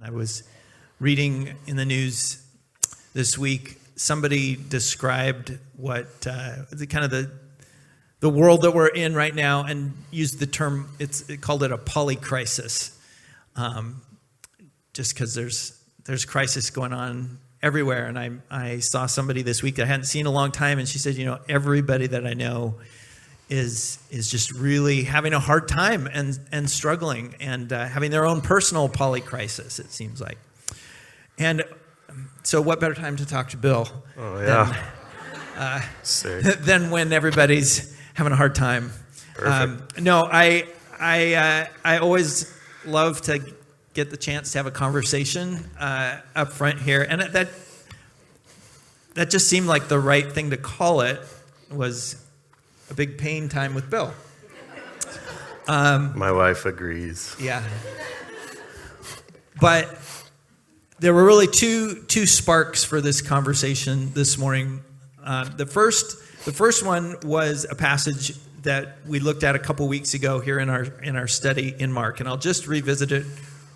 I was reading in the news this week, somebody described what the world that we're in right now and used the term, it called it a polycrisis, just because there's crisis going on everywhere. And I saw somebody this week that I hadn't seen in a long time, and she said, everybody that I know is just really having a hard time and struggling and having their own personal polycrisis, it seems like. And so what better time to talk to Bill than when everybody's having a hard time. I always love to get the chance to have a conversation up front here. And that just seemed like the right thing to call it, was a big pain time with Bill. My wife agrees. Yeah. But there were really two sparks for this conversation this morning. The first one was a passage that we looked at a couple weeks ago here in our study in Mark, and I'll just revisit it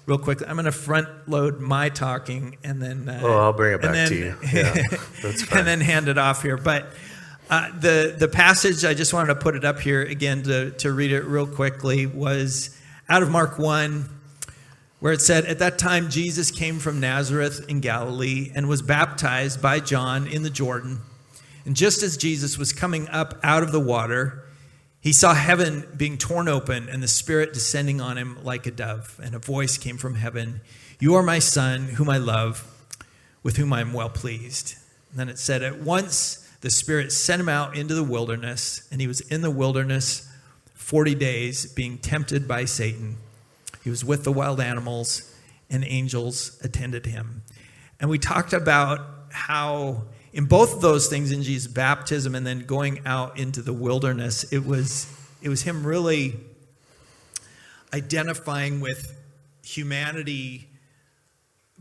real quickly. I'm going to front load my talking, and then I'll bring it back to you. Yeah, that's fine. And then hand it off here. But the passage, I just wanted to put it up here again to read it real quickly, was out of Mark 1. Where it said, "At that time Jesus came from Nazareth in Galilee and was baptized by John in the Jordan. And just as Jesus was coming up out of the water, he saw heaven being torn open and the Spirit descending on him like a dove. And a voice came from heaven, 'You are my Son, whom I love, with whom I am well pleased.' And then it said, at once the Spirit sent him out into the wilderness, and he was in the wilderness 40 days, being tempted by Satan. He was with the wild animals, and angels attended him." And we talked about how in both of those things, in Jesus' baptism and then going out into the wilderness, it was him really identifying with humanity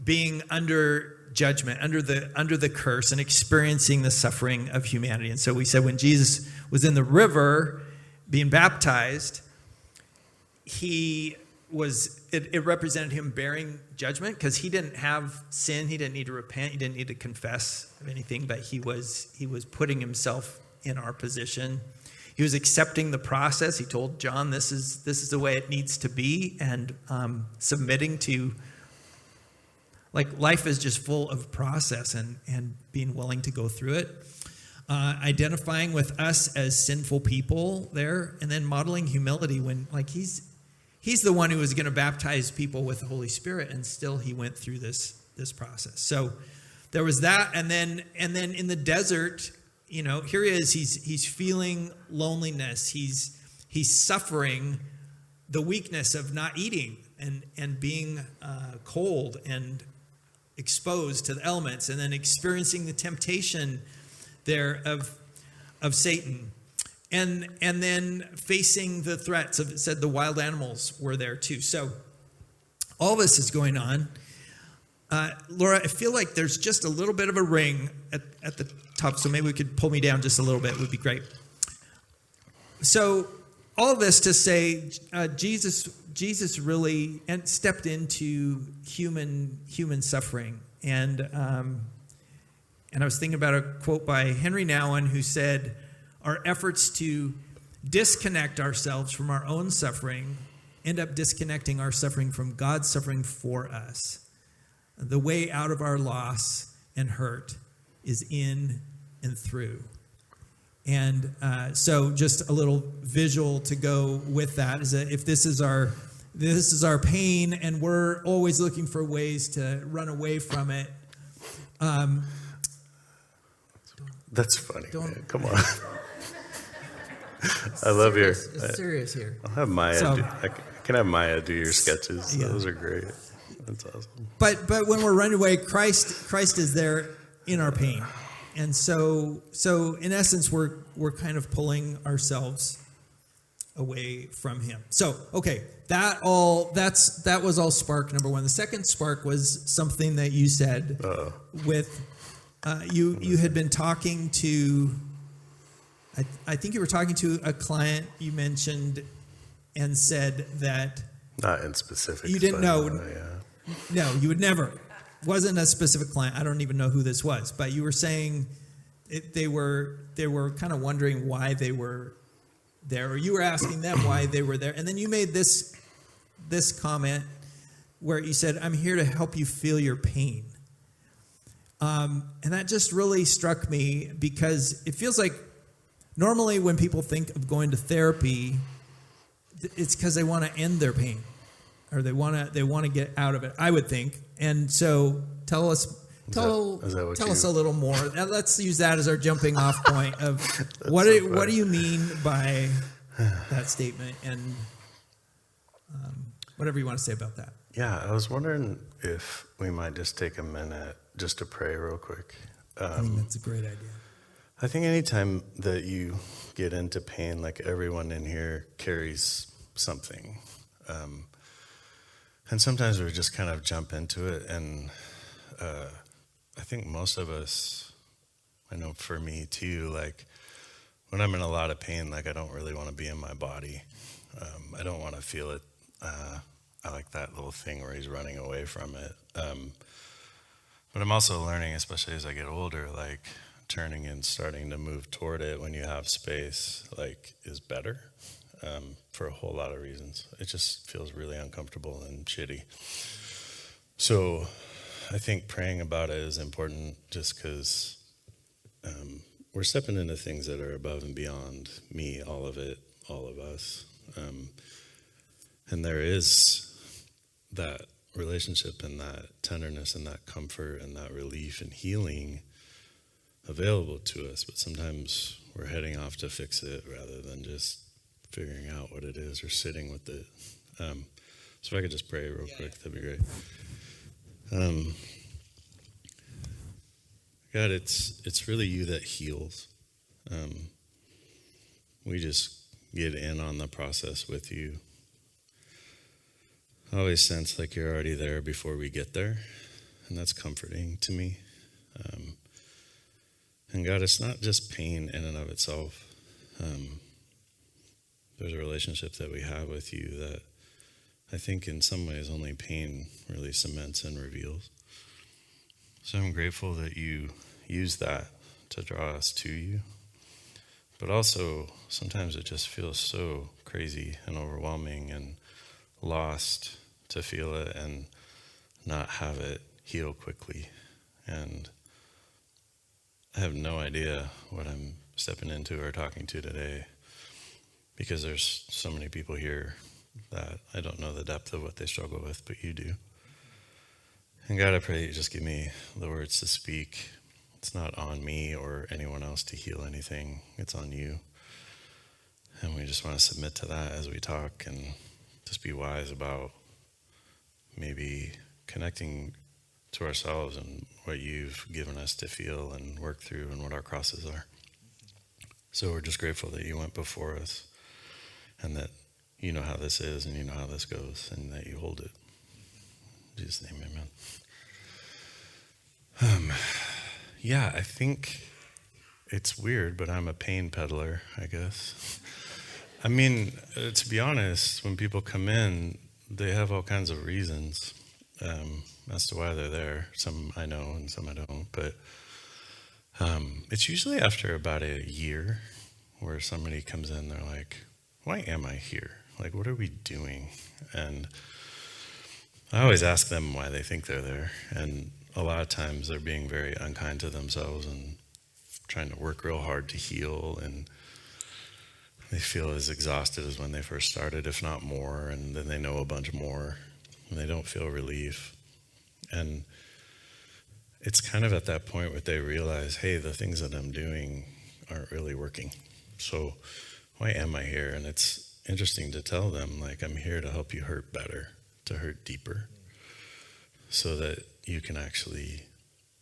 being under judgment, under the curse, and experiencing the suffering of humanity. And so we said when Jesus was in the river being baptized, it represented him bearing judgment, because he didn't have sin. He didn't need to repent. He didn't need to confess of anything, but he was putting himself in our position. He was accepting the process. He told John, this is the way it needs to be, and submitting to, like, life is just full of process, and being willing to go through it. Identifying with us as sinful people there, and then modeling humility when, like, He's the one who was going to baptize people with the Holy Spirit, and still he went through this process. So there was that, and then in the desert, here he is. He's feeling loneliness. He's suffering the weakness of not eating and being cold and exposed to the elements, and then experiencing the temptation there of Satan. And then facing the threats of, it said the wild animals were there too. So all this is going on. Laura, I feel like there's just a little bit of a ring at the top, so maybe we could pull me down just a little bit. It would be great. So all this to say, Jesus really stepped into human suffering. And I was thinking about a quote by Henry Nouwen, who said, "Our efforts to disconnect ourselves from our own suffering end up disconnecting our suffering from God's suffering for us. The way out of our loss and hurt is in and through." And so just a little visual to go with that is that if this is our pain, and we're always looking for ways to run away from it. That's funny, man. Come on. I love it's serious here. I'll have Maya. I can have Maya do your sketches. Yeah. Those are great. That's awesome. But when we're running away, Christ is there in our pain, and so in essence, we're kind of pulling ourselves away from Him. So okay, that was all spark number one. The second spark was something that you said with you had been talking to. I think you were talking to a client you mentioned, and said that not in specifics. You didn't know. No, you would never. Wasn't a specific client. I don't even know who this was, but you were saying they were kind of wondering why they were there, or you were asking them why they were there, and then you made this comment where you said, "I'm here to help you feel your pain," and that just really struck me because it feels like normally when people think of going to therapy, it's because they want to end their pain. Or they want to get out of it, I would think. And so tell us a little more. Now let's use that as our jumping off point of what do you mean by that statement, and whatever you want to say about that. Yeah, I was wondering if we might just take a minute just to pray real quick. I think that's a great idea. I think anytime that you get into pain, like everyone in here carries something. And sometimes we just kind of jump into it, and I think most of us, I know for me too, like when I'm in a lot of pain, like I don't really want to be in my body. I don't want to feel it. I like that little thing where he's running away from it. But I'm also learning, especially as I get older, like turning and starting to move toward it when you have space, like is better. For a whole lot of reasons. It just feels really uncomfortable and shitty. So I think praying about it is important just because we're stepping into things that are above and beyond me, all of it, all of us. And there is that relationship and that tenderness and that comfort and that relief and healing available to us, but sometimes we're heading off to fix it rather than just figuring out what it is or sitting with it. So if I could just pray real quick, that'd be great. God, it's really you that heals. We just get in on the process with you. I always sense like you're already there before we get there, and that's comforting to me. And God, it's not just pain in and of itself. There's a relationship that we have with you that I think in some ways only pain really cements and reveals. So I'm grateful that you use that to draw us to you. But also, sometimes it just feels so crazy and overwhelming and lost to feel it and not have it heal quickly. And I have no idea what I'm stepping into or talking to today, because there's so many people here that I don't know the depth of what they struggle with, but you do. And God, I pray you just give me the words to speak. It's not on me or anyone else to heal anything. It's on you. And we just want to submit to that as we talk and just be wise about maybe connecting to ourselves and what you've given us to feel and work through and what our crosses are. So we're just grateful that you went before us, and that you know how this is and you know how this goes, and that you hold it. In Jesus' name, amen. Yeah, I think it's weird, but I'm a pain peddler, I guess. I mean, to be honest, when people come in, they have all kinds of reasons as to why they're there. Some I know and some I don't, but it's usually after about a year where somebody comes in, they're like, why am I here? Like, what are we doing? And I always ask them why they think they're there. And a lot of times they're being very unkind to themselves and trying to work real hard to heal. And they feel as exhausted as when they first started, if not more. And then they know a bunch more. And they don't feel relief. And it's kind of at that point where they realize, hey, the things that I'm doing aren't really working. So why am I here? And it's interesting to tell them, like, I'm here to help you hurt better, to hurt deeper, so that you can actually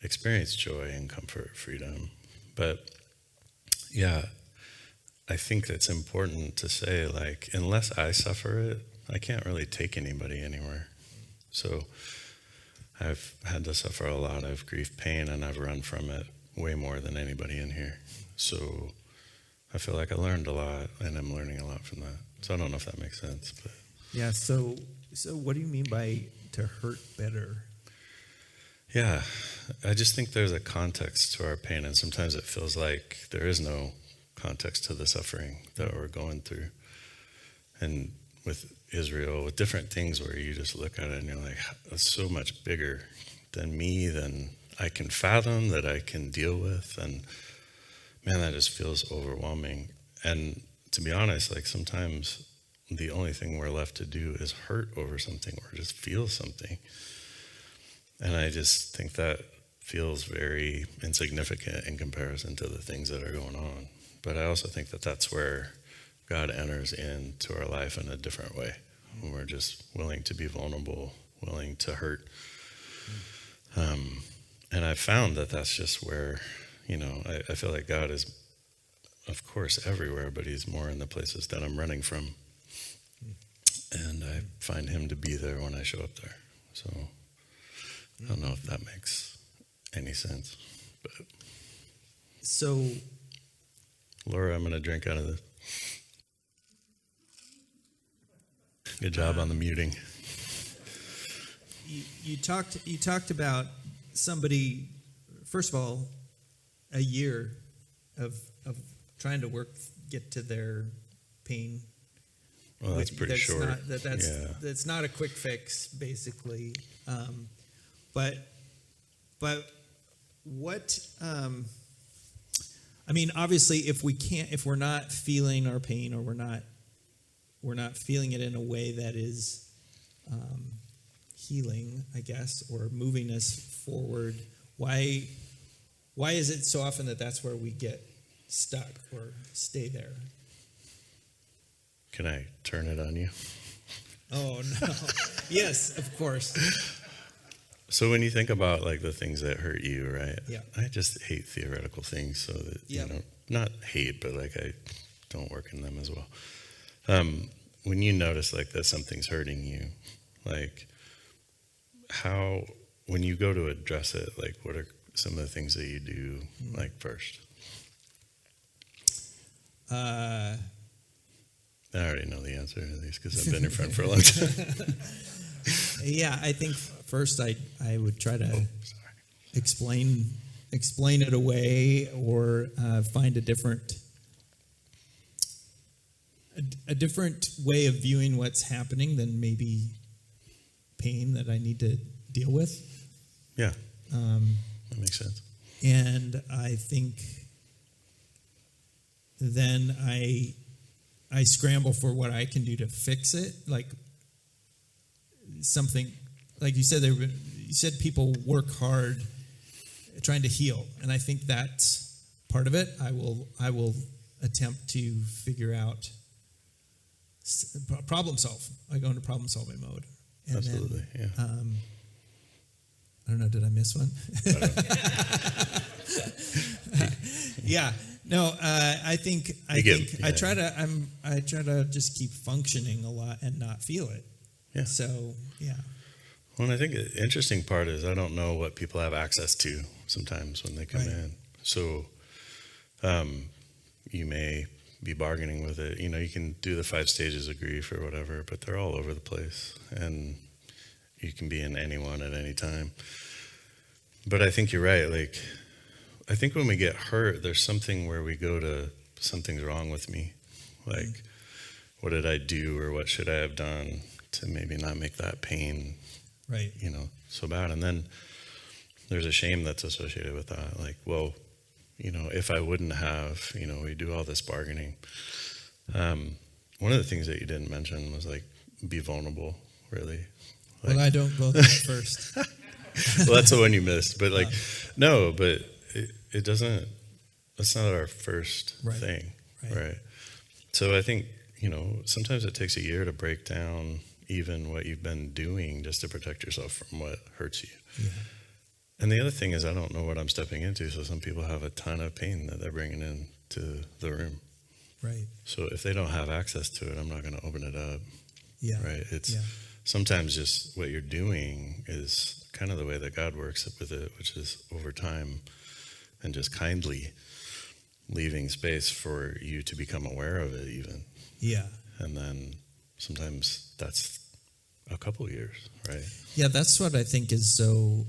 experience joy and comfort, freedom. But yeah, I think that's important to say, like, unless I suffer it, I can't really take anybody anywhere. So I've had to suffer a lot of grief, pain, and I've run from it way more than anybody in here. So I feel like I learned a lot, and I'm learning a lot from that. So I don't know if that makes sense. But yeah, so what do you mean by to hurt better? Yeah, I just think there's a context to our pain, and sometimes it feels like there is no context to the suffering that we're going through. And with Israel, with different things where you just look at it and you're like, it's so much bigger than me, than I can fathom, that I can deal with. And man, that just feels overwhelming. And to be honest, like sometimes the only thing we're left to do is hurt over something or just feel something. And I just think that feels very insignificant in comparison to the things that are going on. But I also think that that's where God enters into our life in a different way, when we're just willing to be vulnerable, willing to hurt. And I've found that that's just where, I feel like God is, of course, everywhere, but he's more in the places that I'm running from. And I find him to be there when I show up there. So I don't know if that makes any sense. But So, Laura, I'm going to drink out of this. Good job on the muting. you talked about somebody, first of all, a year of trying to get to their pain. Well, that's pretty short. That's not a quick fix, basically. But what? Obviously, if we're not feeling our pain, or we're not feeling it in a way that is healing, I guess, or moving us forward, why is it so often that that's where we get stuck or stay there? Can I turn it on you? Oh, no. Yes, of course. So when you think about like the things that hurt you, right? Yeah. I just hate theoretical things, so that, Yep. not hate, but like I don't work in them as well. When you notice like that something's hurting you, like when you go to address it, like what are some of the things that you do like first? I already know the answer to these because I've been your friend for a long time. Yeah, I think first I would try to explain it away, or find a different way of viewing what's happening than maybe pain that I need to deal with. Yeah, that makes sense. And I think then I scramble for what I can do to fix it, like something like you said. You said people work hard trying to heal, and I think that's part of it. I will attempt to figure out, problem solve. I go into problem solving mode. And Absolutely, then, yeah. I don't know. Did I miss one? Yeah. No. I think I try to just keep functioning a lot and not feel it. Yeah. So yeah. Well, and I think the interesting part is I don't know what people have access to sometimes when they come in. So you may be bargaining with it. You can do the 5 stages of grief or whatever, but they're all over the place. And you can be in any one at any time. But I think you're right. Like, I think when we get hurt, there's something where we go to, something's wrong with me. Like, what did I do, or what should I have done to maybe not make that pain, Right. So bad. And then there's a shame that's associated with that. Like, well, if I wouldn't have, we do all this bargaining. One of the things that you didn't mention was like, be vulnerable, really. Like, Well, I don't go there first. well, that's the one you missed. But like, no, but it doesn't, that's not our first thing. Right. So I think, sometimes it takes a year to break down even what you've been doing just to protect yourself from what hurts you. Yeah. And the other thing is I don't know what I'm stepping into. So some people have a ton of pain that they're bringing into the room. Right. So if they don't have access to it, I'm not going to open it up. Yeah. Right. It's sometimes just what you're doing is kind of the way that God works with it, which is over time and just kindly leaving space for you to become aware of it even. Yeah. And then sometimes that's a couple years, right? Yeah, that's what I think is so,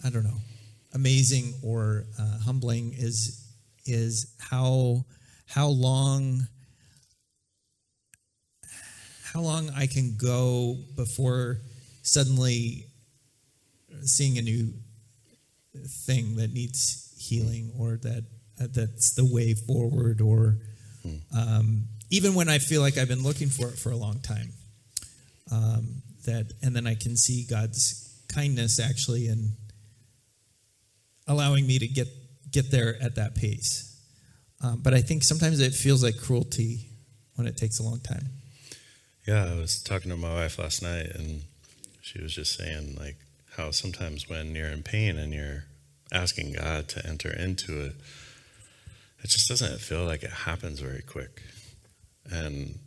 I don't know, amazing or humbling is how long I can go before suddenly seeing a new thing that needs healing, or that's the way forward, or even when I feel like I've been looking for it for a long time, and then I can see God's kindness actually in allowing me to get there at that pace. But I think sometimes it feels like cruelty when it takes a long time. Yeah, I was talking to my wife last night, and she was just saying, like, how sometimes when you're in pain and you're asking God to enter into it, it just doesn't feel like it happens very quick. And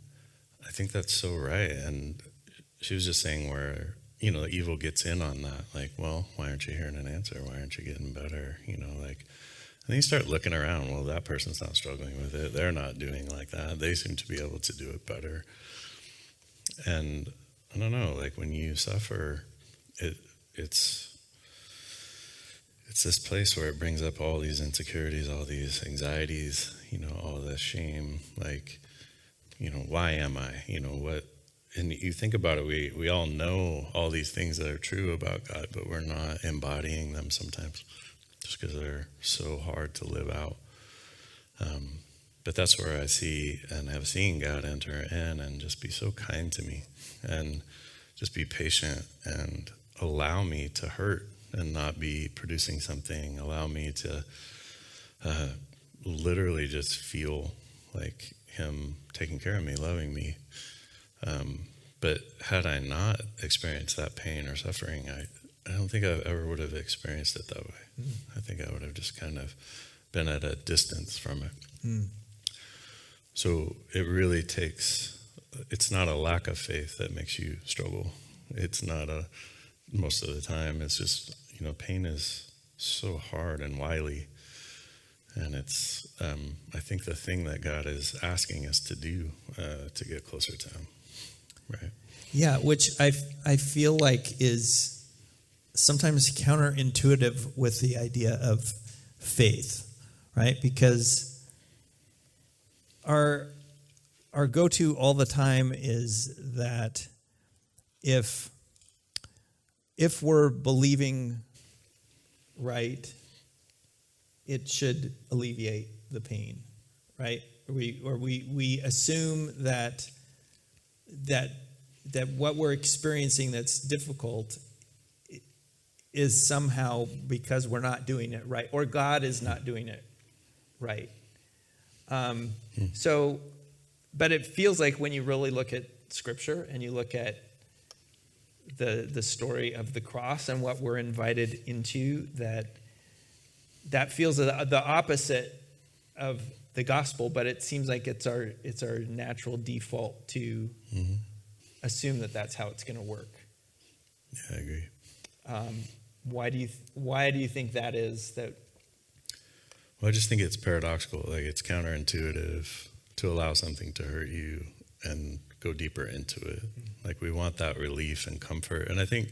I think that's so right. And she was just saying where, the evil gets in on that. Like, well, why aren't you hearing an answer? Why aren't you getting better? Like, and then you start looking around. Well, that person's not struggling with it. They're not doing like that. They seem to be able to do it better. And I don't know, like when you suffer, it's this place where it brings up all these insecurities, all these anxieties, all this shame, like, why am I, what, and you think about it, we all know all these things that are true about God, but we're not embodying them sometimes just because they're so hard to live out. But that's where I see and have seen God enter in and just be so kind to me and just be patient and allow me to hurt and not be producing something, allow me to literally just feel like him taking care of me, loving me. But had I not experienced that pain or suffering, I don't think I ever would have experienced it that way. I think I would have just kind of been at a distance from it. So it really it's not a lack of faith that makes you struggle. It's not most of the time, it's just, pain is so hard and wily. And it's, I think the thing that God is asking us to do to get closer to him, right? Yeah, which I feel like is sometimes counterintuitive with the idea of faith, right? Because our go-to all the time is that if we're believing right, it should alleviate the pain, right? We assume that what we're experiencing that's difficult is somehow because we're not doing it right, or God is not doing it right. So, but it feels like when you really look at Scripture and you look at the story of the cross and what we're invited into, that feels the opposite of the gospel. But it seems like it's our natural default to assume that that's how it's going to work. Yeah, I agree. Why do you think that is? That Well, I just think it's paradoxical. Like, it's counterintuitive to allow something to hurt you and go deeper into it. Like, we want that relief and comfort. And I think,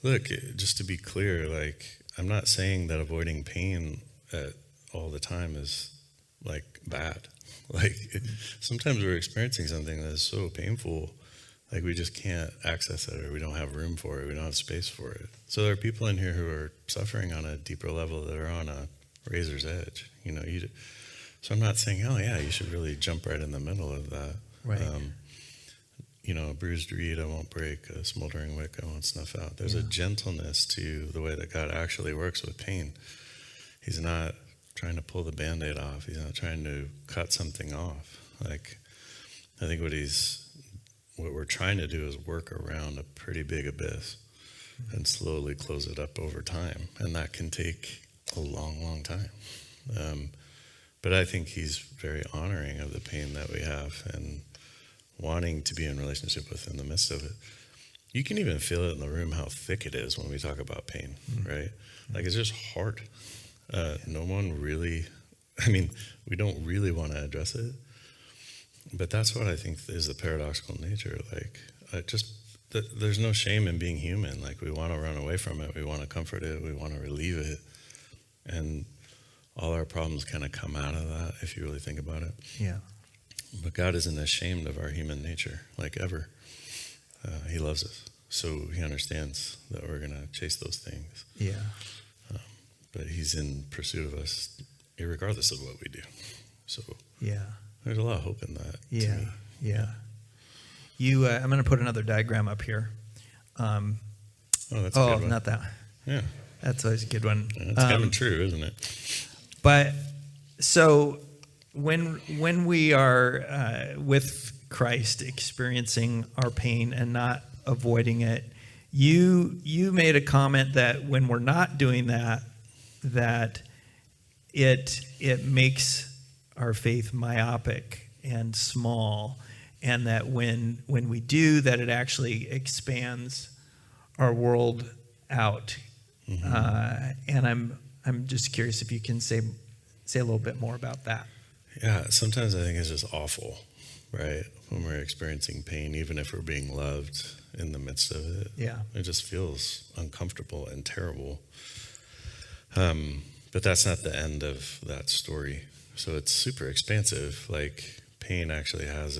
look, just to be clear, like, I'm not saying that avoiding pain all the time is, like, bad. Like, sometimes we're experiencing something that is so painful, like, we just can't access it, or we don't have room for it, we don't have space for it. So there are people in here who are suffering on a deeper level that are on a razor's edge, so I'm not saying, oh yeah, you should really jump right in the middle of that. Right. A bruised reed I won't break, a smoldering wick I won't snuff out. There's a gentleness to the way that God actually works with pain. He's not trying to pull the Band-Aid off. He's not trying to cut something off. Like, I think what we're trying to do is work around a pretty big abyss and slowly close it up over time. And that can take a long, long time. But I think he's very honoring of the pain that we have and wanting to be in relationship with in the midst of it. You can even feel it in the room how thick it is when we talk about pain, right? Like, it's just hard. No one really, we don't really want to address it. But that's what I think is the paradoxical nature. Like, there's no shame in being human. Like, we want to run away from it. We want to comfort it. We want to relieve it. And all our problems kind of come out of that, if you really think about it. Yeah. But God isn't ashamed of our human nature, like ever. He loves us. So he understands that we're going to chase those things. Yeah. But he's in pursuit of us, regardless of what we do. So Yeah. there's a lot of hope in that. Yeah. To me. Yeah. You, I'm going to put another diagram up here. Oh, that's a good one. Not that. Yeah. That's always a good one. Yeah, it's coming true, isn't it? But so when we are with Christ, experiencing our pain and not avoiding it, you made a comment that when we're not doing that, that it makes our faith myopic and small, and that when we do that, it actually expands our world out. Mm-hmm. And I'm just curious if you can say a little bit more about that. Yeah, sometimes I think it's just awful, right? When we're experiencing pain, even if we're being loved in the midst of it. Yeah. It just feels uncomfortable and terrible. But that's not the end of that story. So it's super expansive. Like, pain actually has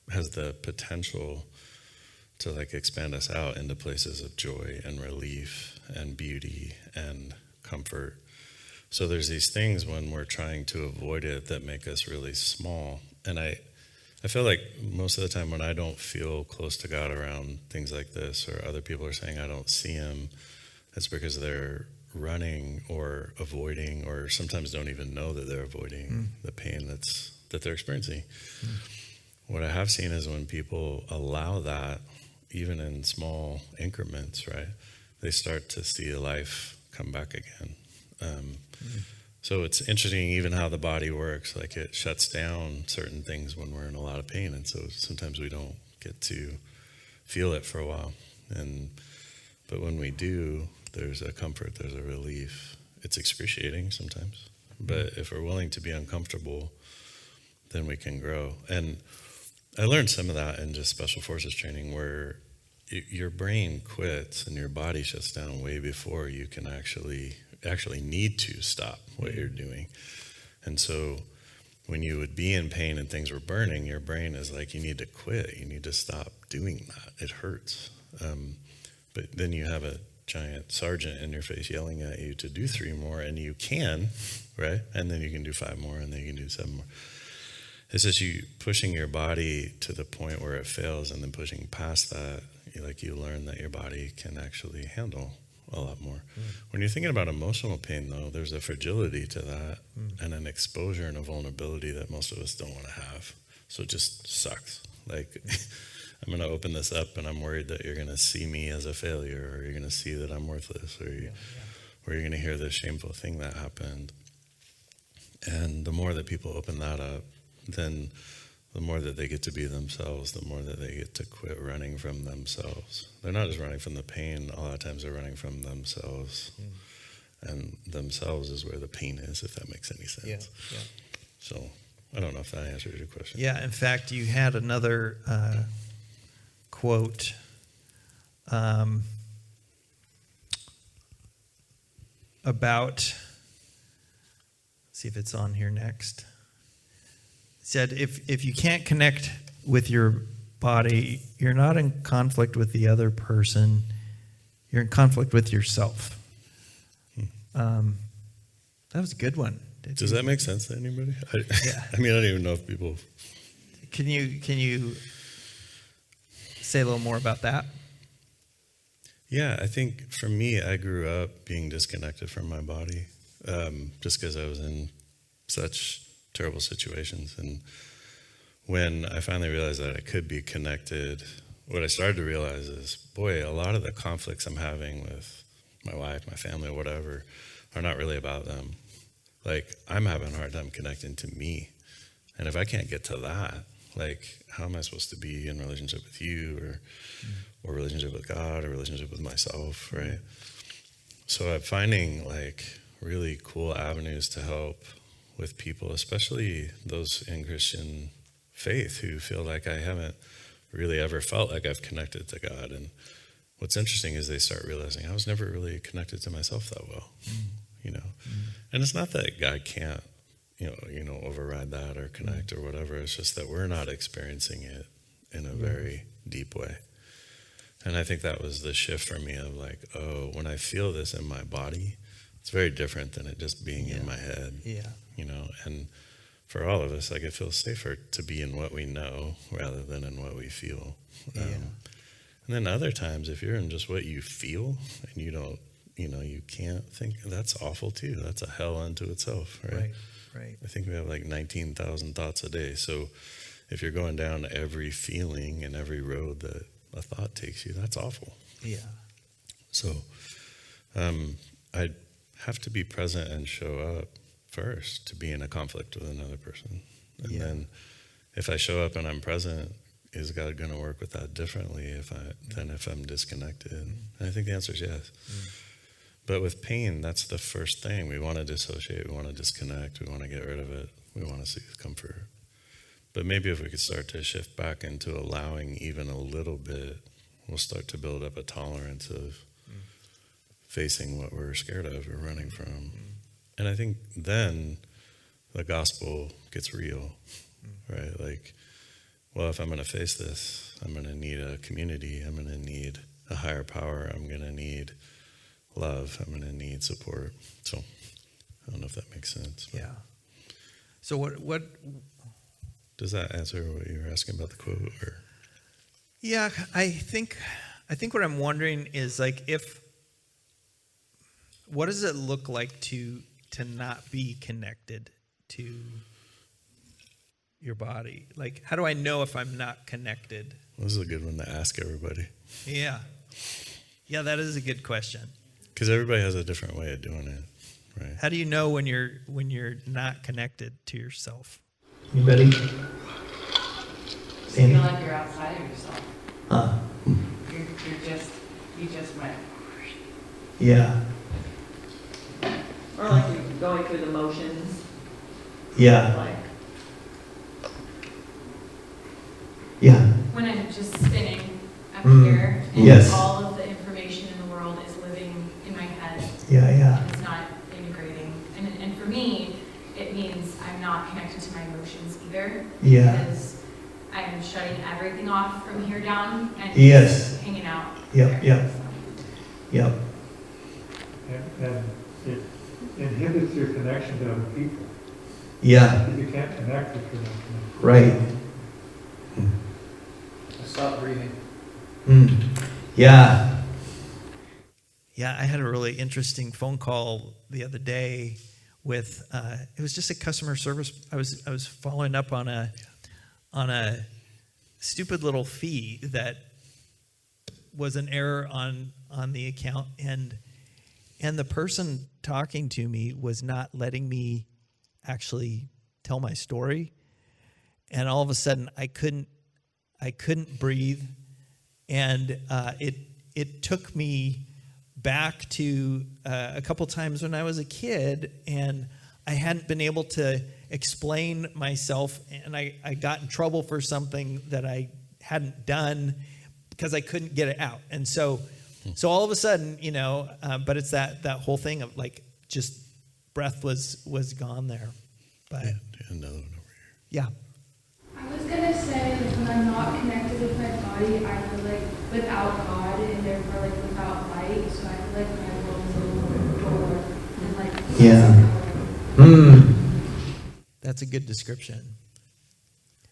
the potential to like expand us out into places of joy and relief and beauty and comfort. So there's these things when we're trying to avoid it that make us really small. And I feel like most of the time when I don't feel close to God around things like this, or other people are saying I don't see him, that's because they're running or avoiding, or sometimes don't even know that they're avoiding the pain that they're experiencing. What I have seen is when people allow that, even in small increments, right, they start to see life come back again. So it's interesting even how the body works. Like, it shuts down certain things when we're in a lot of pain, and so sometimes we don't get to feel it for a while. But when we do, there's a comfort, there's a relief. It's excruciating sometimes, but if we're willing to be uncomfortable, then we can grow. And I learned some of that in just special forces training, where your brain quits and your body shuts down way before you can actually need to stop what you're doing. And so when you would be in pain and things were burning, your brain is like, you need to quit. You need to stop doing that. It hurts. But then you have a giant sergeant in your face yelling at you to do 3 more, and you can, right? And then you can do 5 more, and then you can do 7 more. It's just you pushing your body to the point where it fails, and then pushing past that, you learn that your body can actually handle a lot more. When you're thinking about emotional pain, though, there's a fragility to that and an exposure and a vulnerability that most of us don't want to have. So it just sucks. Like, I'm going to open this up, and I'm worried that you're going to see me as a failure, or you're going to see that I'm worthless, or you're going to hear this shameful thing that happened. And the more that people open that up, then the more that they get to be themselves, the more that they get to quit running from themselves. They're not just running from the pain. A lot of times they're running from themselves. And themselves is where the pain is, if that makes any sense. Yeah. So I don't know if that answers your question. Yeah, in fact, you had another quote about, see if it's on here next. It said, if you can't connect with your body, you're not in conflict with the other person, you're in conflict with yourself. That was a good one. Does that make sense to anybody? Yeah. I mean, I don't even know if people... Can you say a little more about that? Yeah, I think for me, I grew up being disconnected from my body, just because I was in such terrible situations. And when I finally realized that I could be connected, what I started to realize is, boy, a lot of the conflicts I'm having with my wife, my family, or whatever, are not really about them. Like, I'm having a hard time connecting to me. And if I can't get to that, like, how am I supposed to be in relationship with you, or relationship with God, or relationship with myself, right? So I'm finding, like, really cool avenues to help with people, especially those in Christian faith who feel like I haven't really ever felt like I've connected to God. And what's interesting is they start realizing I was never really connected to myself that well, you know. And it's not that God can't, you know, override that or connect or whatever. It's just that we're not experiencing it in a very deep way. And I think that was the shift for me of like, oh, when I feel this in my body, it's very different than it just being in my head, you know. And for all of us, like, it feels safer to be in what we know rather than in what we feel. And then other times, if you're in just what you feel and you don't, you know, you can't think, that's awful too. That's a hell unto itself, right? Right. I think we have like 19,000 thoughts a day. So if you're going down every feeling and every road that a thought takes you, that's awful. Yeah. So I have to be present and show up first to be in a conflict with another person. And then if I show up and I'm present, is God going to work with that differently than if I'm disconnected? And I think the answer is yes. But with pain, that's the first thing. We want to dissociate, we want to disconnect, we want to get rid of it, we want to seek comfort. But maybe if we could start to shift back into allowing even a little bit, we'll start to build up a tolerance of facing what we're scared of or running from. And I think then the gospel gets real, right? Like, well, if I'm going to face this, I'm going to need a community, I'm going to need a higher power, I'm going to need love, I'm going to need support. So I don't know if that makes sense. Yeah. So what does that answer what you were asking about the quote? Or? Yeah, I think what I'm wondering is, like, what does it look like to not be connected to your body? Like, how do I know if I'm not connected? This is a good one to ask everybody. Yeah, that is a good question. Because everybody has a different way of doing it, right? How do you know when you're not connected to yourself? Anybody? You feel like you're outside of yourself. You just went. Yeah. Or like you're going through the motions. Yeah. Like. Yeah. When I'm just spinning up here, and yes. all of the information in the world is living in my head. Yeah. And it's not integrating. And for me, it means I'm not connected to my emotions either. Yeah. Because I'm shutting everything off from here down and yes. just hanging out. Yep. And it inhibits your connection to other people. Yeah. You can't connect if you're not connected. Right. Stop breathing. Yeah. Yeah, I had a really interesting phone call the other day with it was just a customer service. I was following up on a stupid little fee that was an error on the account, and the person talking to me was not letting me actually tell my story, and all of a sudden I couldn't breathe, and it took me back to a couple times when I was a kid, and I hadn't been able to explain myself, and I got in trouble for something that I hadn't done because I couldn't get it out. And so all of a sudden, but it's that whole thing of, like, just breath was gone there. But another one over here. Yeah. I was gonna say, like, when I'm not connected with my body, I feel like without God and therefore like without light. So I feel like my world is a little fuller and like That's a good description.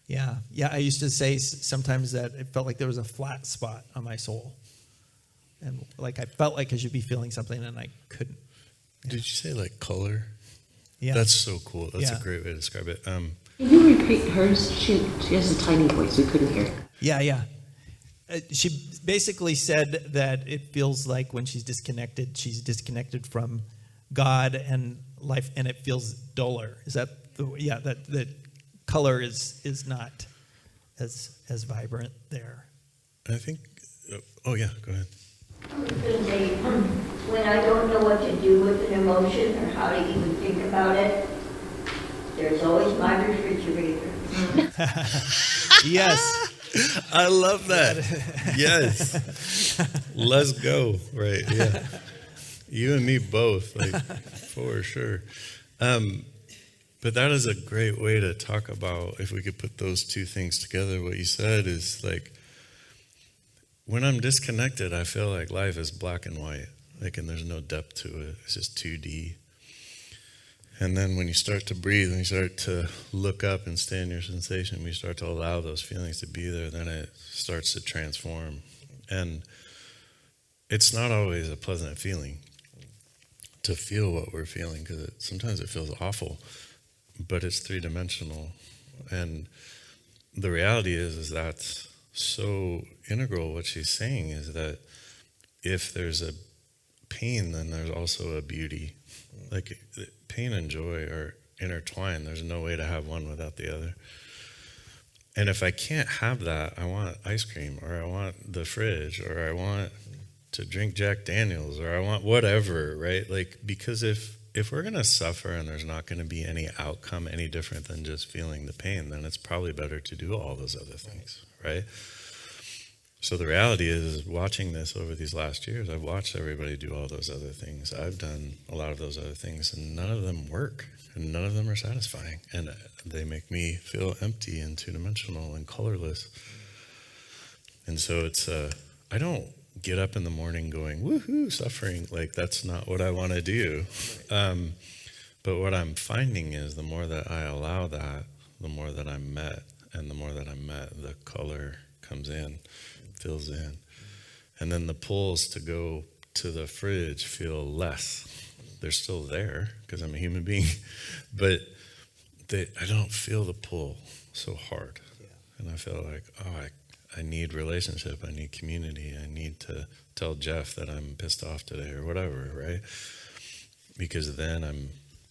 Yeah. I used to say sometimes that it felt like there was a flat spot on my soul, and like I felt like I should be feeling something and I couldn't. Did you say like color? Yeah. That's so cool. That's a great way to describe it. Can you repeat hers? She has a tiny voice. We couldn't hear. Yeah. She basically said that it feels like when she's disconnected from God and life, and it feels duller. Is that that the color is not as vibrant there? I think. Oh yeah, go ahead. I was going to say, when I don't know what to do with an emotion or how to even think about it, there's always my refrigerator. Yes. I love that. Yes. Let's go. Right. Yeah. You and me both, like, for sure. But that is a great way to talk about, if we could put those two things together. What you said is like, when I'm disconnected, I feel like life is black and white, like, and there's no depth to it. It's just 2D. And then when you start to breathe, when you start to look up and stay in your sensation, when you start to allow those feelings to be there, then it starts to transform. And it's not always a pleasant feeling to feel what we're feeling, because sometimes it feels awful, but it's 3-dimensional. And the reality is that's so integral. What she's saying is that if there's a pain, then there's also a beauty. Like, pain and joy are intertwined. There's no way to have one without the other. And if I can't have that, I want ice cream, or I want the fridge, or I want to drink Jack Daniels, or I want whatever, right? Like, because if we're going to suffer and there's not going to be any outcome any different than just feeling the pain, then it's probably better to do all those other things, right? So the reality is, watching this over these last years, I've watched everybody do all those other things. I've done a lot of those other things, and none of them work, and none of them are satisfying. And they make me feel empty and 2-dimensional and colorless. And so it's, I don't get up in the morning going, woohoo, suffering. Like, that's not what I want to do. But what I'm finding is, the more that I allow that, the more that I'm met. And the more that I'm met, the color comes in, fills in. And then the pulls to go to the fridge feel less. They're still there because I'm a human being, but I don't feel the pull so hard. And I feel like, I need relationship. I need community. I need to tell Jeff that I'm pissed off today, or whatever, right? Because then I'm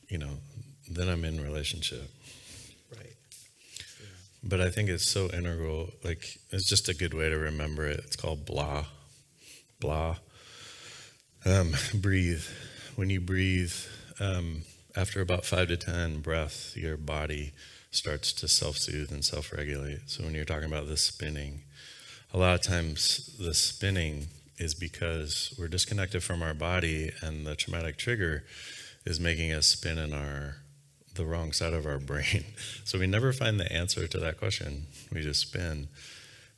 in relationship. Right. But I think it's so integral. Like, it's just a good way to remember it. It's called blah. Blah. Breathe. When you breathe, after about 5 to 10 breaths, your body starts to self-soothe and self-regulate. So when you're talking about the spinning, a lot of times the spinning is because we're disconnected from our body, and the traumatic trigger is making us spin in the wrong side of our brain. So we never find the answer to that question. We just spin.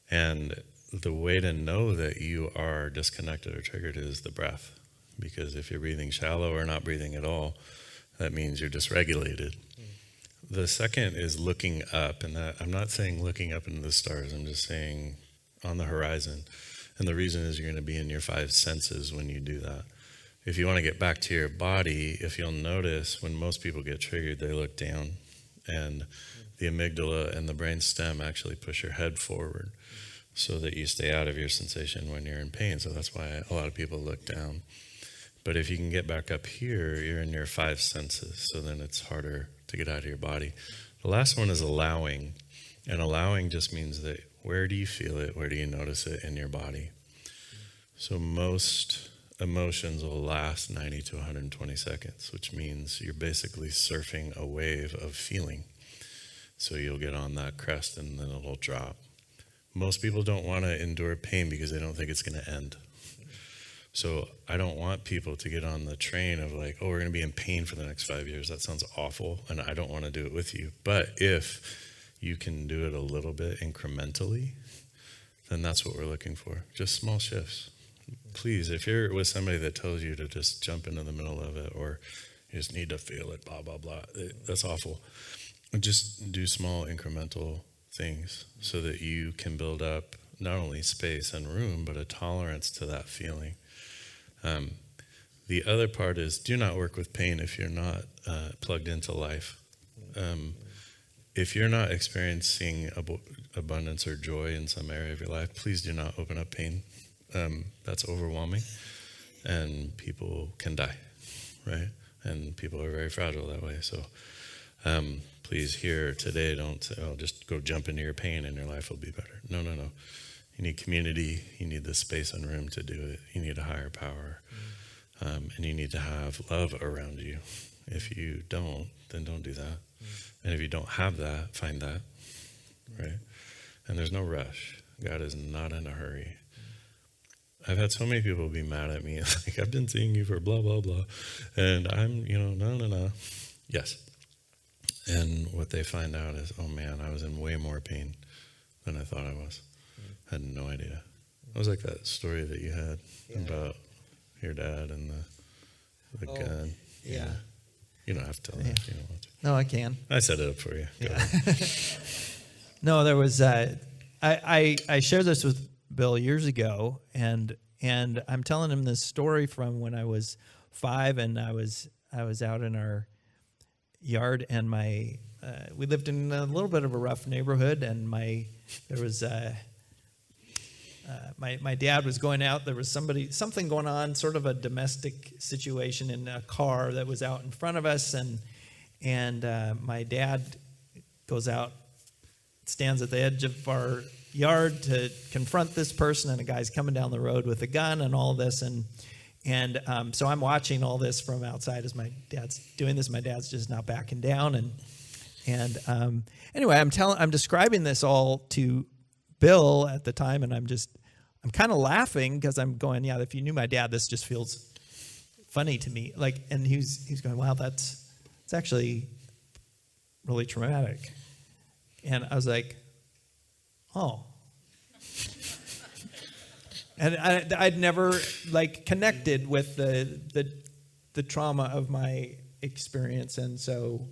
And the way to know that you are disconnected or triggered is the breath. Because if you're breathing shallow or not breathing at all, that means you're dysregulated. The second is looking up, and that, I'm not saying looking up into the stars, I'm just saying on the horizon. And the reason is, you're going to be in your 5 senses when you do that. If you want to get back to your body, if you'll notice, when most people get triggered, they look down, and the amygdala and the brain stem actually push your head forward so that you stay out of your sensation when you're in pain. So that's why a lot of people look down. But if you can get back up here, you're in your 5 senses, so then it's harder to get out of your body. The last one is allowing, and allowing just means that, where do you feel it? Where do you notice it in your body? So most emotions will last 90 to 120 seconds, which means you're basically surfing a wave of feeling. So you'll get on that crest and then it'll drop. Most people don't want to endure pain because they don't think it's going to end. So I don't want people to get on the train of like, oh, we're going to be in pain for the next 5 years. That sounds awful, and I don't want to do it with you. But if you can do it a little bit incrementally, then that's what we're looking for. Just small shifts. Please, if you're with somebody that tells you to just jump into the middle of it, or you just need to feel it, blah, blah, blah, that's awful. Just do small incremental things so that you can build up not only space and room, but a tolerance to that feeling. The other part is, do not work with pain if you're not plugged into life. If you're not experiencing abundance or joy in some area of your life, please do not open up pain. That's overwhelming, and people can die, right? And people are very fragile that way. So please, here today, don't say, oh, just go jump into your pain and your life will be better. No. You need community. You need the space and room to do it. You need a higher power. And you need to have love around you. If you don't, then don't do that. And if you don't have that, find that. right? And there's no rush. God is not in a hurry. I've had so many people be mad at me, like, I've been seeing you for blah, blah, blah. And I'm, no. Yes. And what they find out is, oh man, I was in way more pain than I thought I was. I had no idea. It was like that story that you had about your dad and the gun. Yeah. You don't have to tell that if you don't want to. No, I can. I set it up for you. Go Yeah. ahead. No, there was. I shared this with Bill years ago, and I'm telling him this story from when I was 5, and I was out in our yard, and we lived in a little bit of a rough neighborhood, and there was my dad was going out. There was something going on, sort of a domestic situation in a car that was out in front of us, and my dad goes out, stands at the edge of our yard to confront this person, and a guy's coming down the road with a gun and all this, and so I'm watching all this from outside as my dad's doing this. My dad's just not backing down, and anyway, I'm describing this all to Bill at the time, and I'm kind of laughing because I'm going, yeah, if you knew my dad, this just feels funny to me. Like, and he's going, wow, it's actually really traumatic. And I was like, oh. And I'd never connected with the trauma of my experience, and so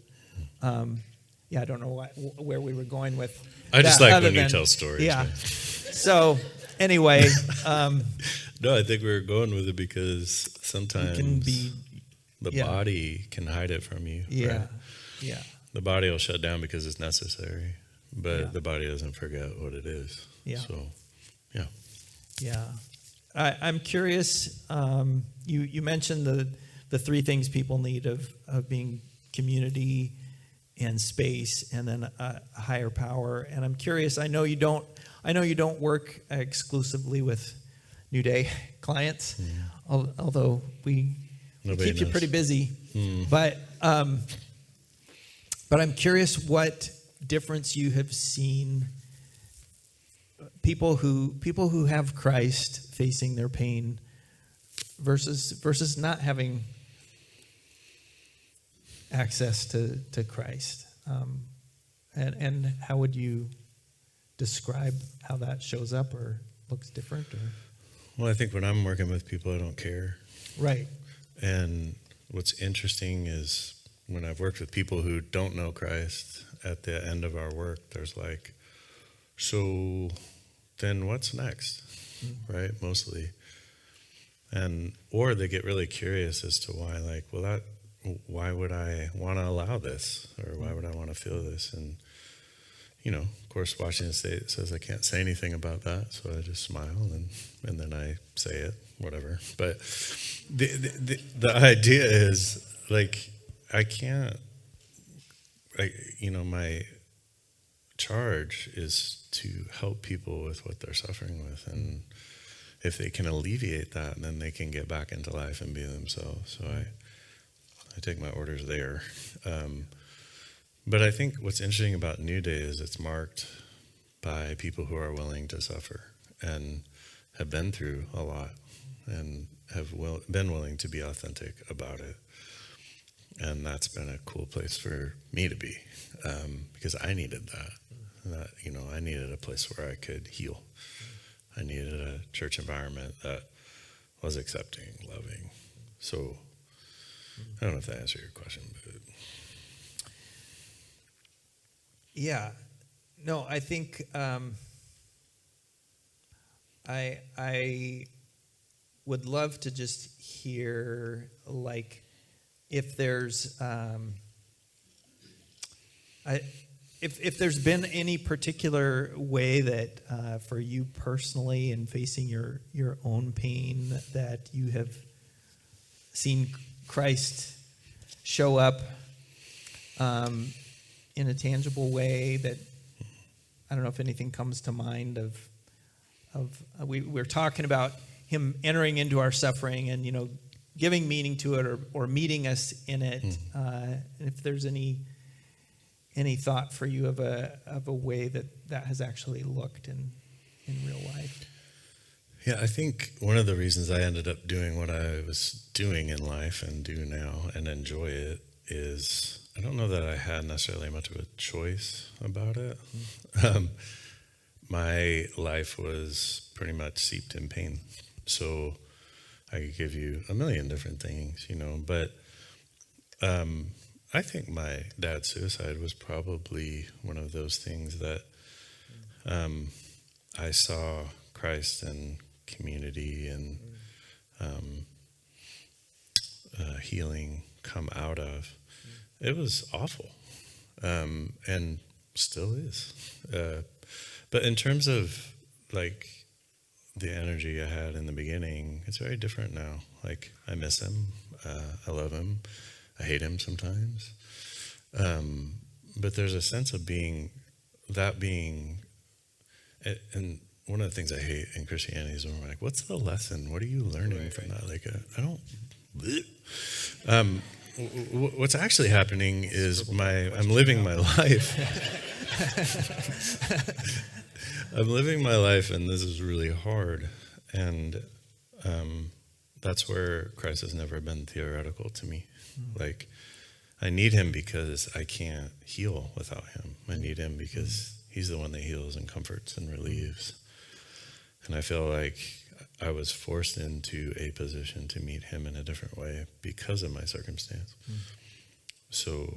I don't know where we were going with. I just like when you tell stories. Yeah. Man. So anyway, no, I think we were going with it because sometimes the body can hide it from you. Yeah. Right? Yeah. The body will shut down because it's necessary, but the body doesn't forget what it is. Yeah. So, yeah. Yeah. I'm curious, you mentioned the 3 things people need of being community and space, and then a higher power. And I'm curious, I know you don't work exclusively with New Day clients, although we keep you pretty busy. But I'm curious what difference you have seen people who have Christ facing their pain versus not having access to Christ, and how would you describe how that shows up or looks different? Or Well, I think when I'm working with people, I don't care. right. And what's interesting is when I've worked with people who don't know Christ, at the end of our work, there's like, so then what's next? Right? Mostly. Or they get really curious as to why, like, well, why would I want to allow this? Or why would I want to feel this? And, of course, Washington State says I can't say anything about that. So I just smile and then I say it, whatever. But the idea is, like, I can't, my charge is to help people with what they're suffering with. And if they can alleviate that, then they can get back into life and be themselves. So I take my orders there. But I think what's interesting about New Day is it's marked by people who are willing to suffer and have been through a lot and have been willing to be authentic about it. And that's been a cool place for me to be, because I needed that. I needed a place where I could heal. I needed a church environment that was accepting, loving. So I don't know if that answered your question, but Yeah. No, I think I would love to just hear, like, if there's if there's been any particular way that for you personally in facing your own pain that you have seen Christ show up in a tangible way, that I don't know if anything comes to mind of we're talking about him entering into our suffering and giving meaning to it or meeting us in it. And if there's any any thought for you of a way that has actually looked in real life? Yeah, I think one of the reasons I ended up doing what I was doing in life and do now and enjoy it is I don't know that I had necessarily much of a choice about it. My life was pretty much seeped in pain. So I could give you a million different things, but I think my dad's suicide was probably one of those things that I saw Christ and community and healing come out of. It was awful, and still is. But in terms of like the energy I had in the beginning, it's very different now. Like I miss him, I love him, I hate him sometimes. But there's a sense of being, and one of the things I hate in Christianity is when we're like, what's the lesson? What are you learning from that? Like, I don't. What's actually happening is I'm living my life. I'm living my life, and this is really hard. And that's where Christ has never been theoretical to me. Like, I need him because I can't heal without him. I need him because he's the one that heals and comforts and relieves. And I feel like I was forced into a position to meet him in a different way because of my circumstance. So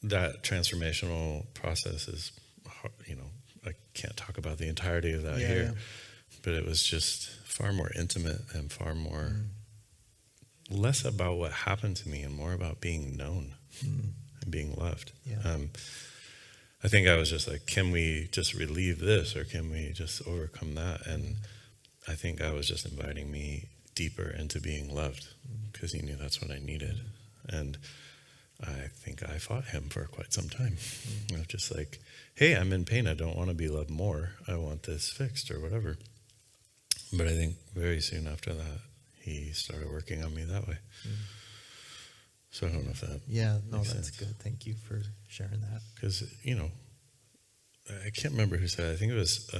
that transformational process is, I can't talk about the entirety of that here, but it was just far more intimate and far more, less about what happened to me and more about being known and being loved. I think I was just like, can we just relieve this or can we just overcome that? And I think God was just inviting me deeper into being loved because he knew that's what I needed. And I think I fought him for quite some time. I was just like, hey, I'm in pain. I don't want to be loved more. I want this fixed or whatever. But I think very soon after that, he started working on me that way. So I don't know if that makes that's sense. good. Thank you for sharing that. Because, I can't remember who said it. I think it was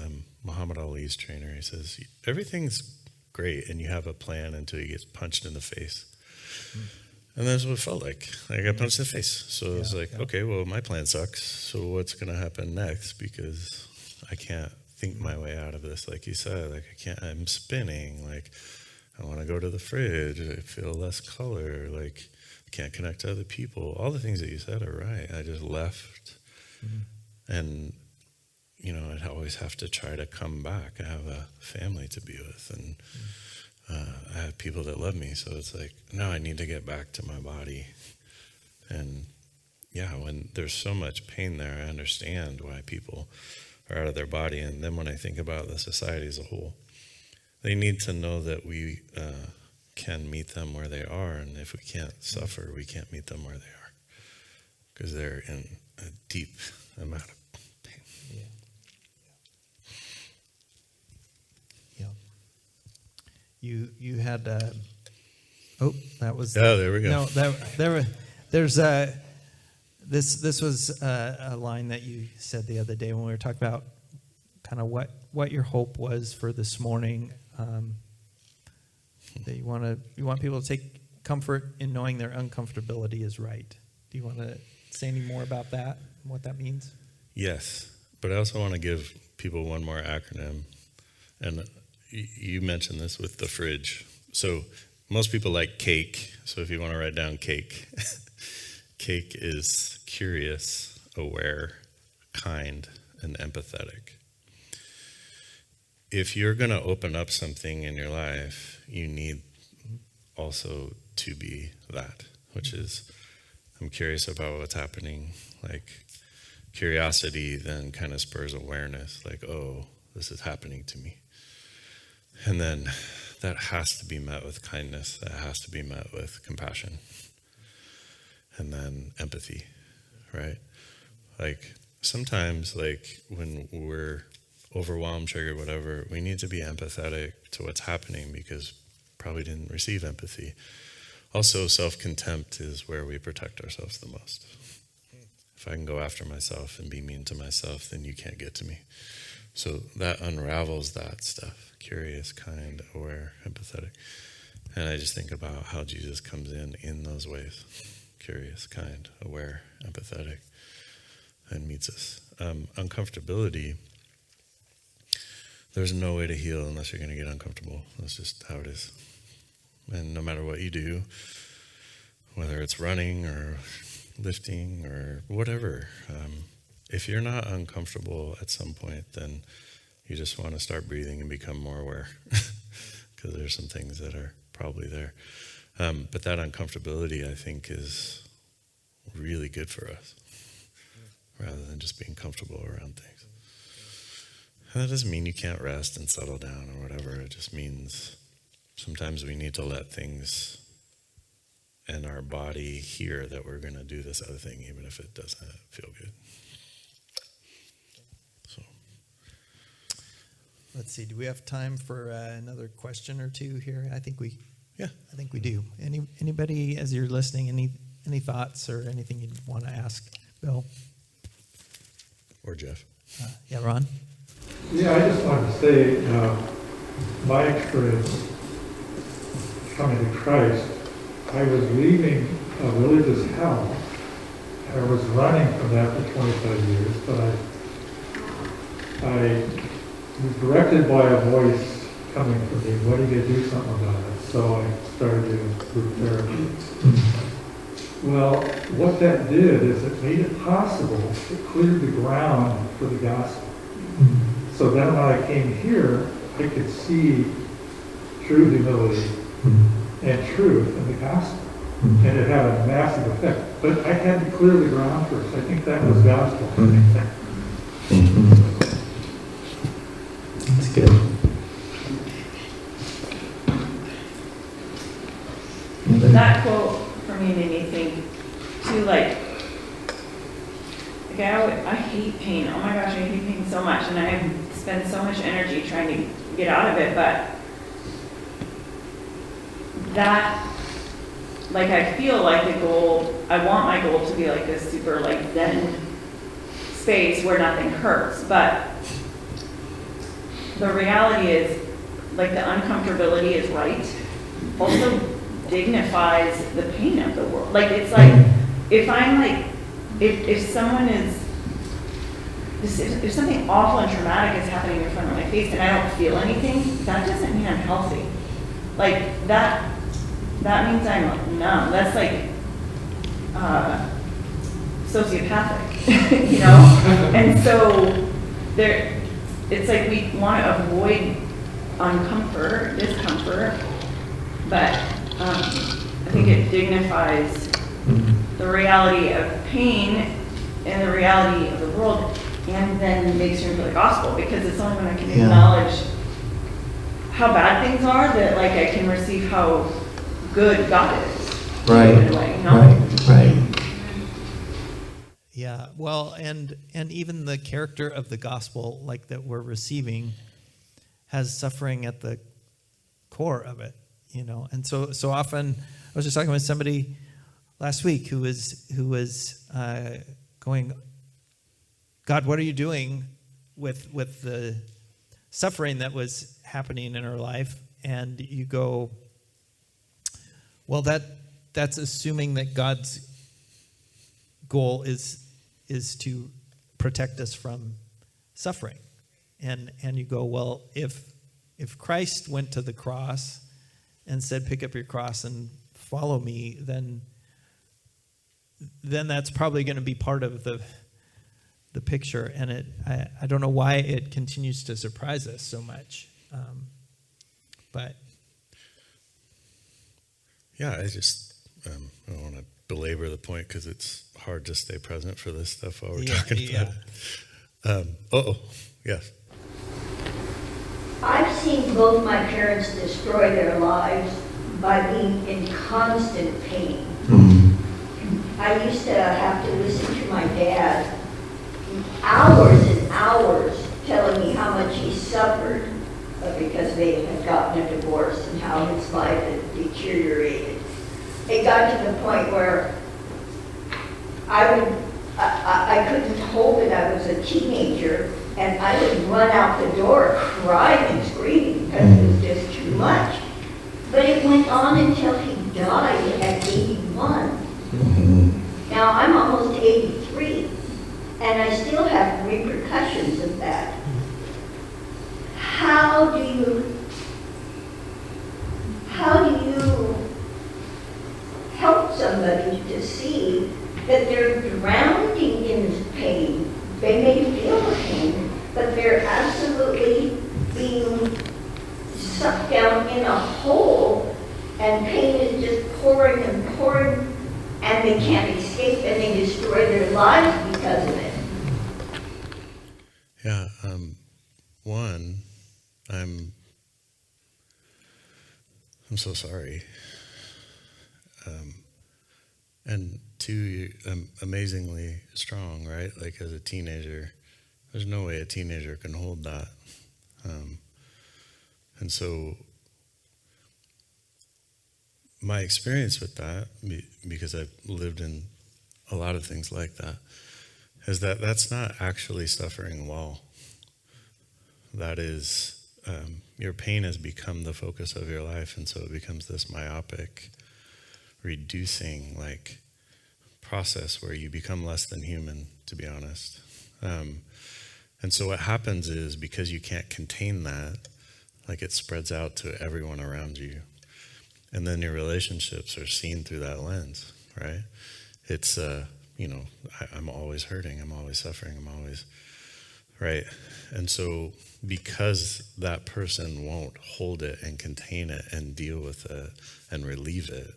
Muhammad Ali's trainer. He says, everything's great and you have a plan until you get punched in the face. And that's what it felt like. I got punched in the face. So it was like, okay, well, my plan sucks. So what's going to happen next? Because I can't think my way out of this. Like you said, I'm spinning. Like, I want to go to the fridge. I feel less color. Like, I can't connect to other people. All the things that you said are right. I just left. And, I'd always have to try to come back. I have a family to be with. And I have people that love me. So it's like, no, I need to get back to my body. And, when there's so much pain there, I understand why people are out of their body. And then when I think about the society as a whole, they need to know that we can meet them where they are, and if we can't suffer, we can't meet them where they are, because they're in a deep amount of pain. You had that was there we go. No, there's this was a line that you said the other day when we were talking about kind of what your hope was for this morning. That you want people to take comfort in knowing their uncomfortability is right. Do you want to say any more about that and what that means? Yes, but I also want to give people one more acronym, and you mentioned this with the fridge. So most people like cake. So if you want to write down cake, cake is curious, aware, kind, and empathetic. If you're going to open up something in your life, you need also to be that, which is, I'm curious about what's happening. Like, curiosity then kind of spurs awareness, like, oh, this is happening to me. And then that has to be met with kindness. That has to be met with compassion. And then empathy, right? Like, sometimes, like, when we're overwhelmed, triggered, whatever, we need to be empathetic to what's happening because probably didn't receive empathy. Also, self-contempt is where we protect ourselves the most. If I can go after myself and be mean to myself, then you can't get to me. So that unravels that stuff. Curious, kind, aware, empathetic. And I just think about how Jesus comes in those ways. Curious, kind, aware, empathetic, and meets us. Uncomfortability, there's no way to heal unless you're going to get uncomfortable. That's just how it is. And no matter what you do, whether it's running or lifting or whatever, if you're not uncomfortable at some point, then you just want to start breathing and become more aware, because there's some things that are probably there. But that uncomfortability, I think, is really good for us, rather than just being comfortable around things. And that doesn't mean you can't rest and settle down or whatever. It just means sometimes we need to let things and our body hear that we're going to do this other thing, even if it doesn't feel good. So, Let's see, do we have time for another question or two here? I think we do. Anybody, as you're listening, any thoughts or anything you'd want to ask Bill? or Jeff. Yeah, Ron? Yeah, I just wanted to say, my experience coming to Christ, I was leaving a religious hell. I was running from that for 25 years, but I was directed by a voice coming from me, when are you going to do something about it? So I started doing group therapy. Well, what that did is it made it possible, it cleared the ground for the gospel. So then when I came here, I could see true humility and truth in the gospel. And it had a massive effect. But I had to clear the ground first. I think that was gospel. That's good. That quote for me made me think too, like I hate pain. Oh my gosh, I hate pain so much, and I spend so much energy trying to get out of it. But that, like, I feel like the goal, I want my goal to be like this super like zen space where nothing hurts. But the reality is, like, the uncomfortability is right. Also dignifies the pain of the world. Like, it's like, if I'm like, if someone is, if something awful and traumatic is happening in front of my face and I don't feel anything, that doesn't mean I'm healthy. Like, that means I'm like numb. That's like sociopathic, you know? And so it's like we want to avoid discomfort, but I think it dignifies the reality of pain and the reality of the world, and then makes room for the gospel, because it's only when I can acknowledge how bad things are that, like, I can receive how good God is. Right. In a way, you know? Right. Yeah, well, and even the character of the gospel, like, that we're receiving, has suffering at the core of it, you know. And so often, I was just talking with somebody last week who was going, God, what are you doing with the suffering that was happening in her life? And you go, well, that's assuming that God's goal is to protect us from suffering. And you go, well, if Christ went to the cross and said, pick up your cross and follow me, then that's probably going to be part of the picture. And I don't know why it continues to surprise us so much. But Yeah, I just I don't want to belabor the point because it's hard to stay present for this stuff while we're talking about it. Yes. I've seen both my parents destroy their lives by being in constant pain. I used to have to listen to my dad hours and hours telling me how much he suffered because they had gotten a divorce and how his life had deteriorated. it got to the point where I couldn't hold it. I was a teenager, and I would run out the door crying and screaming because it was just too much. But it went on until he died at 81. Now I'm almost 83, and I still have repercussions of that. How do you help somebody to see that they're drowning in pain? They may feel the pain, but they're absolutely being sucked down in a hole, and pain is just pouring and pouring, and they can't escape, and they destroy their lives because of it. Yeah, one, I'm so sorry. And two, I'm amazingly strong, right? Like as a teenager, there's no way a teenager can hold that. And so my experience with that, because I've lived in a lot of things like that, is that that's not actually suffering well. That is, your pain has become the focus of your life, and so it becomes this myopic, reducing like process where you become less than human, to be honest. And so what happens is, because you can't contain that, like it spreads out to everyone around you. And then your relationships are seen through that lens, right? It's, I'm always hurting, I'm always suffering, I'm always, right? And so because that person won't hold it and contain it and deal with it and relieve it,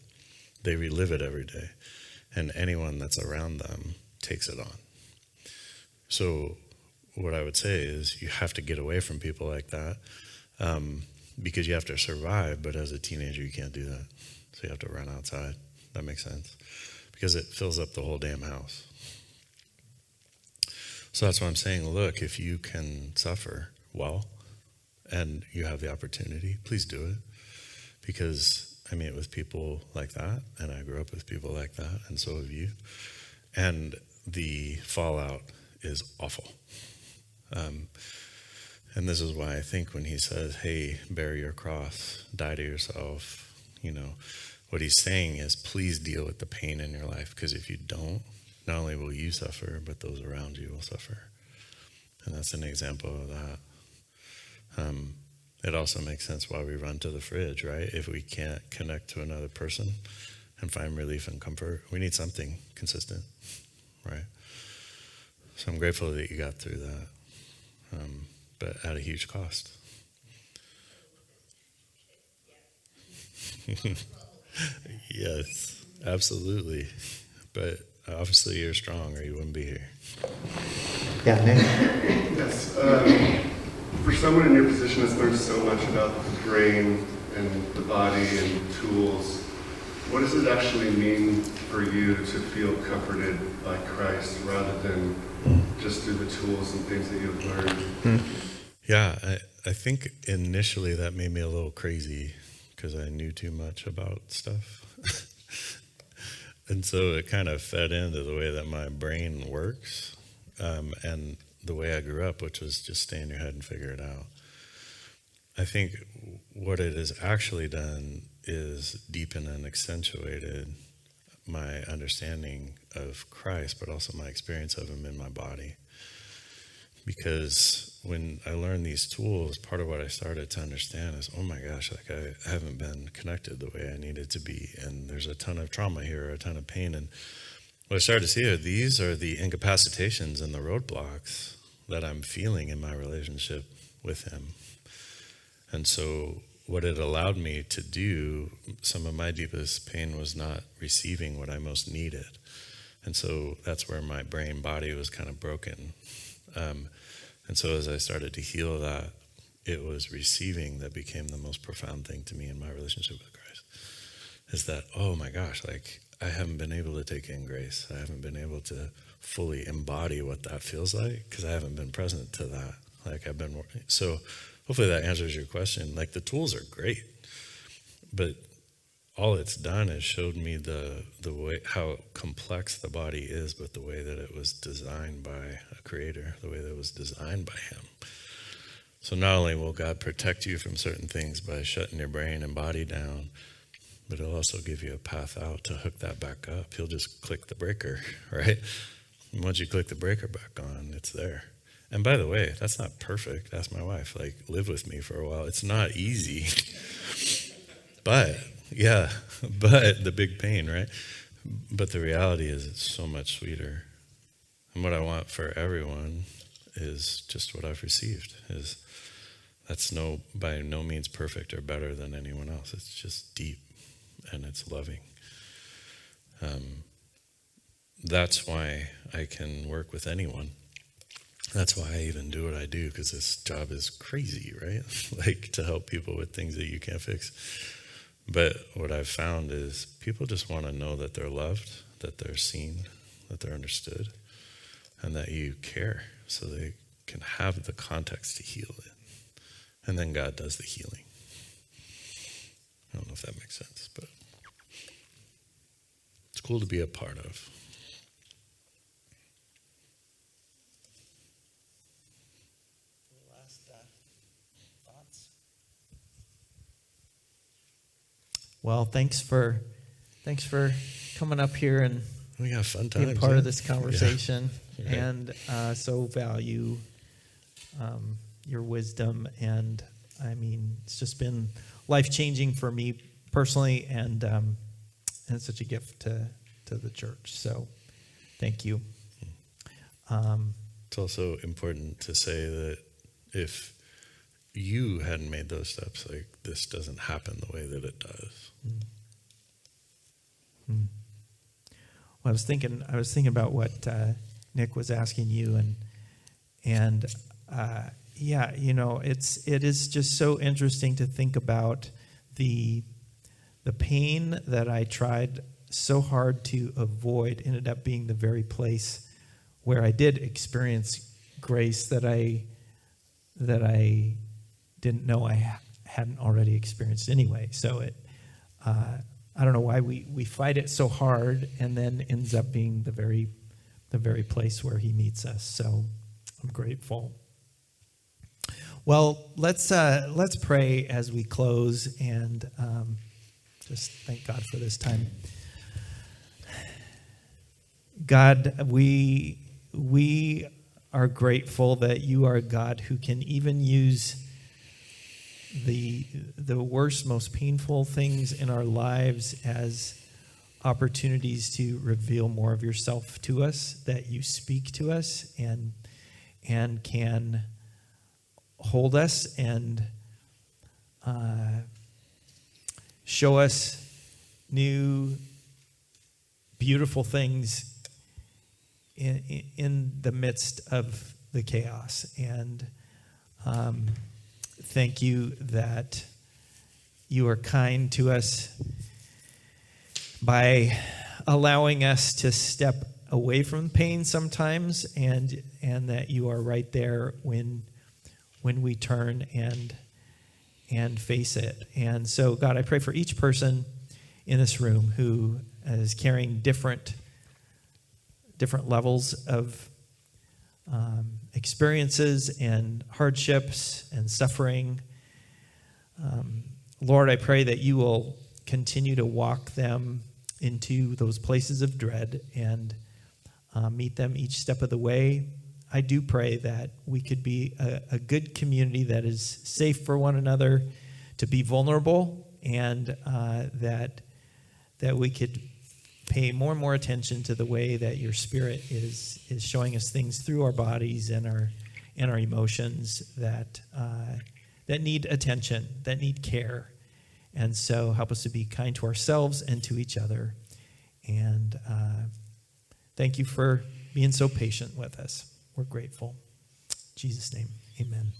they relive it every day. And anyone that's around them takes it on. So what I would say is you have to get away from people like that, because you have to survive, but as a teenager you can't do that. So you have to run outside. That makes sense. Because it fills up the whole damn house. So that's why I'm saying, look, if you can suffer well and you have the opportunity, please do it. Because I meet with people like that, and I grew up with people like that, and so have you. And the fallout is awful. And this is why I think when he says, hey, bear your cross, die to yourself, what he's saying is, please deal with the pain in your life, because if you don't, not only will you suffer, but those around you will suffer. And that's an example of that. It also makes sense why we run to the fridge, right? If we can't connect to another person and find relief and comfort, we need something consistent, right? So I'm grateful that you got through that, but at a huge cost. Yes, absolutely. But obviously you're strong or you wouldn't be here. Yeah, Nick? Yes. For someone in your position that's learned so much about the brain and the body and tools, what does it actually mean for you to feel comforted by Christ rather than just through the tools and things that you've learned? Yeah, I think initially that made me a little crazy because I knew too much about stuff. And so it kind of fed into the way that my brain works, and the way I grew up, which was just stay in your head and figure it out. I think what it has actually done is deepen and accentuated my understanding of Christ, but also my experience of him in my body. Because when I learned these tools, part of what I started to understand is, oh my gosh, like I haven't been connected the way I needed to be. And there's a ton of trauma here, a ton of pain. And what I started to see are these are the incapacitations and the roadblocks that I'm feeling in my relationship with him. And so what it allowed me to do, some of my deepest pain was not receiving what I most needed. And so that's where my brain body was kind of broken. And so as I started to heal that, it was receiving that became the most profound thing to me in my relationship with Christ. Is that, oh my gosh, like I haven't been able to take in grace. I haven't been able to fully embody what that feels like because I haven't been present to that. Like I've been working. So hopefully that answers your question. Like the tools are great, but all it's done is showed me the way, how complex the body is, but the way that it was designed by a creator, the way that it was designed by him. So not only will God protect you from certain things by shutting your brain and body down, but he'll also give you a path out to hook that back up. He'll just click the breaker, right? And once you click the breaker back on, it's there. And by the way, that's not perfect. Ask my wife, like, live with me for a while. It's not easy. But the big pain, right? But the reality is it's so much sweeter. And what I want for everyone is just what I've received. That's by no means perfect or better than anyone else. It's just deep and it's loving. That's why I can work with anyone. That's why I even do what I do, because this job is crazy, right? Like, to help people with things that you can't fix. But what I've found is people just want to know that they're loved, that they're seen, that they're understood, and that you care, so they can have the context to heal it. And then God does the healing. I don't know if that makes sense, but it's cool to be a part of. Well, thanks for coming up here and we got fun times, being part of this conversation. Yeah. Right. And so value your wisdom. And I mean, it's just been life-changing for me personally, and it's such a gift to the church. So thank you. It's also important to say that if you hadn't made those steps, like, this doesn't happen the way that it does. Well, I was thinking about what Nick was asking you, and yeah, you know, it is just so interesting to think about the pain that I tried so hard to avoid ended up being the very place where I did experience grace that I didn't know I hadn't already experienced anyway. So I don't know why we fight it so hard, and then ends up being the very place where he meets us. So I'm grateful. Well, let's pray as we close, and just thank God for this time. God, we are grateful that you are a God who can even use the worst, most painful things in our lives as opportunities to reveal more of yourself to us, that you speak to us and can hold us and show us new, beautiful things in the midst of the chaos. And thank you that you are kind to us by allowing us to step away from pain sometimes, and that you are right there when we turn and face it. And so, God, I pray for each person in this room who is carrying different levels of experiences and hardships and suffering. Lord, I pray that you will continue to walk them into those places of dread and meet them each step of the way. I do pray that we could be a good community that is safe for one another, to be vulnerable, and that we could pay more and more attention to the way that your Spirit is showing us things through our bodies and our emotions that need attention, that need care. And so help us to be kind to ourselves and to each other. And thank you for being so patient with us. We're grateful. In Jesus' name, amen.